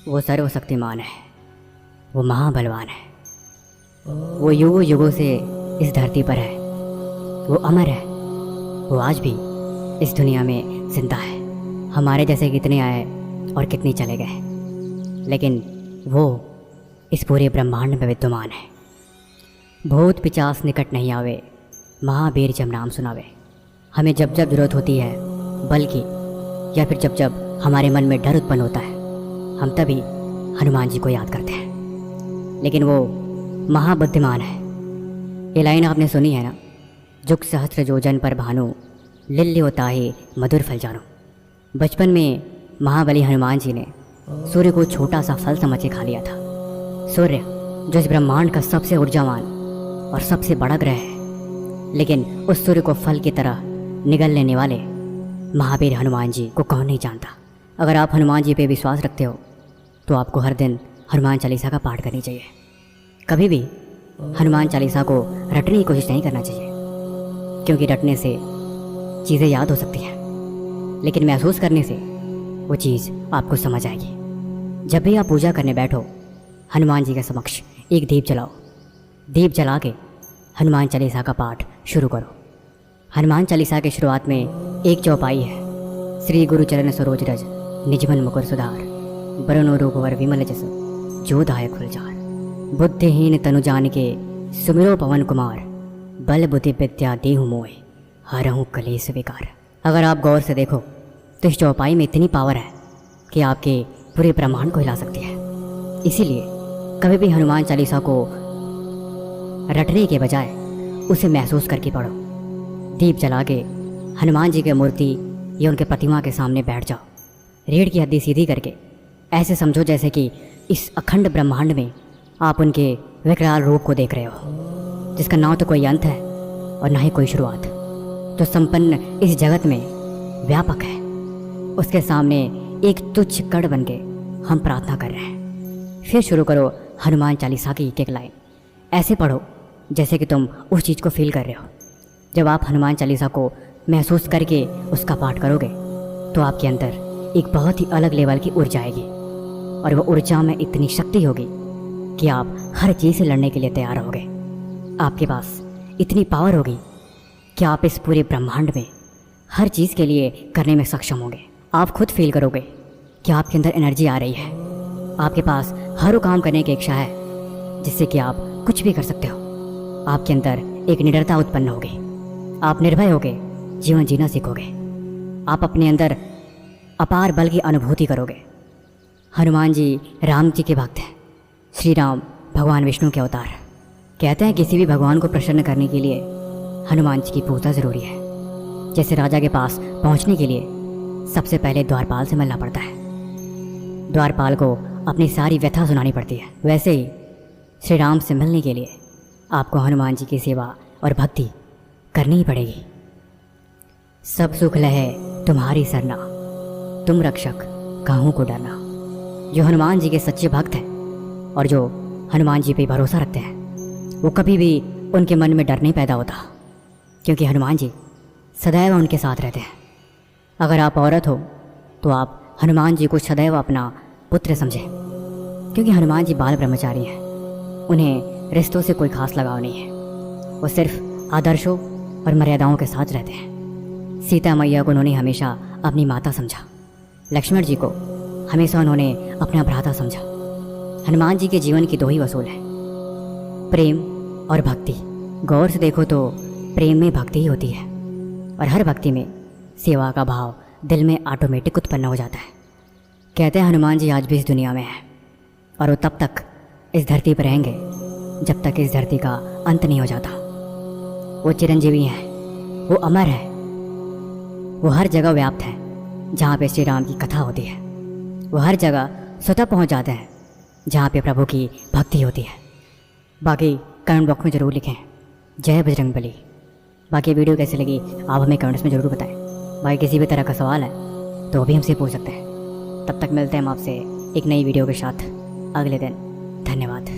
वो सर्वशक्तिमान है, वो महाबलवान है, वो युगों युगों से इस धरती पर है, वो अमर है, वो आज भी इस दुनिया में जिंदा है। हमारे जैसे कितने आए और कितने चले गए, लेकिन वो इस पूरे ब्रह्मांड में विद्यमान है। भूत पिचास निकट नहीं आवे, महावीर जब नाम सुनावे। हमें जब जब जरूरत होती है, बल्कि या फिर जब जब हमारे मन में डर उत्पन्न होता है, हम तभी हनुमान जी को याद करते हैं। लेकिन वो महाबुद्धिमान है। ये लाइन आपने सुनी है ना, जुग सहस्त्र जोजन पर भानु, लिल्य होता है मधुर फल जानो। बचपन में महाबली हनुमान जी ने सूर्य को छोटा सा फल समझ के खा लिया था। सूर्य जो इस ब्रह्मांड का सबसे ऊर्जावान और सबसे बड़ा ग्रह है, लेकिन उस सूर्य को फल की तरह निगल लेने वाले महावीर हनुमान जी को कौन नहीं जानता। अगर आप हनुमान जी पे विश्वास रखते हो तो आपको हर दिन हनुमान चालीसा का पाठ करनी चाहिए। कभी भी हनुमान चालीसा को रटने की कोशिश नहीं करना चाहिए, क्योंकि रटने से चीज़ें याद हो सकती हैं, लेकिन महसूस करने से वो चीज़ आपको समझ आएगी। जब भी आप पूजा करने बैठो, हनुमान जी के समक्ष एक दीप जलाओ। दीप जला के हनुमान चालीसा का पाठ शुरू करो। हनुमान चालीसा की शुरुआत में एक चौपाई है। श्री गुरु चरण सरोज रज, निजमन मुकुर सुधार, बरनो रूपवर विमल जस, जो दायक फुलचार। बुद्धिहीन तनु जान के, सुमिरो पवन कुमार, बल बुद्धि विद्या देहु मोह, हरहु कलेश विकार। अगर आप गौर से देखो तो इस चौपाई में इतनी पावर है कि आपके पूरे ब्रह्मांड को हिला सकती है। इसीलिए कभी भी हनुमान चालीसा को रटने के बजाय उसे महसूस करके पढ़ो। दीप जला के हनुमान जी की मूर्ति या उनके प्रतिमा के सामने बैठ जाओ। रीढ़ की हड्डी सीधी करके ऐसे समझो जैसे कि इस अखंड ब्रह्मांड में आप उनके विकराल रूप को देख रहे हो, जिसका ना तो कोई अंत है और ना ही कोई शुरुआत, जो संपन्न इस जगत में व्यापक है। उसके सामने एक तुच्छ कण बन के हम प्रार्थना कर रहे हैं। फिर शुरू करो हनुमान चालीसा की एक एक लाइन। ऐसे पढ़ो जैसे कि तुम उस चीज़ को फील कर रहे हो। जब आप हनुमान चालीसा को महसूस करके उसका पाठ करोगे तो आपके अंदर एक बहुत ही अलग लेवल की ऊर्जा आएगी, और वह ऊर्जा में इतनी शक्ति होगी कि आप हर चीज़ से लड़ने के लिए तैयार होगे। आपके पास इतनी पावर होगी कि आप इस पूरे ब्रह्मांड में हर चीज़ के लिए करने में सक्षम होंगे। आप खुद फील करोगे कि आपके अंदर एनर्जी आ रही है। आपके पास हर वो काम करने की इच्छा है जिससे कि आप कुछ भी कर सकते हो। आपके अंदर एक निडरता उत्पन्न होगी। आप निर्भय होगे जीवन जीना सीखोगे। आप अपने अंदर अपार बल की अनुभूति करोगे। हनुमान जी राम जी के भक्त हैं। श्री राम भगवान विष्णु के अवतार। कहते हैं किसी भी भगवान को प्रसन्न करने के लिए हनुमान जी की पूजा ज़रूरी है। जैसे राजा के पास पहुंचने के लिए सबसे पहले द्वारपाल से मिलना पड़ता है, द्वारपाल को अपनी सारी व्यथा सुनानी पड़ती है, वैसे ही श्री राम से मिलने के लिए आपको हनुमान जी की सेवा और भक्ति करनी ही पड़ेगी। सब सुख लहे तुम्हारी सरना, तुम रक्षक काहू को डरना। जो हनुमान जी के सच्चे भक्त हैं और जो हनुमान जी पे भरोसा रखते हैं, वो कभी भी उनके मन में डर नहीं पैदा होता, क्योंकि हनुमान जी सदैव उनके साथ रहते हैं। अगर आप औरत हो तो आप हनुमान जी को सदैव अपना पुत्र समझें, क्योंकि हनुमान जी बाल ब्रह्मचारी हैं। उन्हें रिश्तों से कोई खास लगाव नहीं है। वो सिर्फ आदर्शों और मर्यादाओं के साथ रहते हैं। सीता मैया को उन्होंने हमेशा अपनी माता समझा। लक्ष्मण जी को हमेशा उन्होंने अपना भ्राता समझा। हनुमान जी के जीवन की दो ही वसूल है, प्रेम और भक्ति। गौर से देखो तो प्रेम में भक्ति ही होती है, और हर भक्ति में सेवा का भाव दिल में ऑटोमेटिक उत्पन्न हो जाता है। कहते हैं हनुमान जी आज भी इस दुनिया में हैं, और वो तब तक इस धरती पर रहेंगे जब तक इस धरती का अंत नहीं हो जाता। वो चिरंजीवी हैं, वो अमर है, वो हर जगह व्याप्त है जहाँ पे श्री राम की कथा होती है। वो हर जगह स्वतः पहुँच जाते हैं जहाँ पे प्रभु की भक्ति होती है। बाकी कमेंट बॉक्स में ज़रूर लिखें जय बजरंगबली। बाकी वीडियो कैसी लगी आप हमें कमेंट्स में ज़रूर बताएं। बाकी किसी भी तरह का सवाल है तो वो भी हमसे पूछ सकते हैं। तब तक मिलते हैं हम आपसे एक नई वीडियो के साथ अगले दिन। धन्यवाद।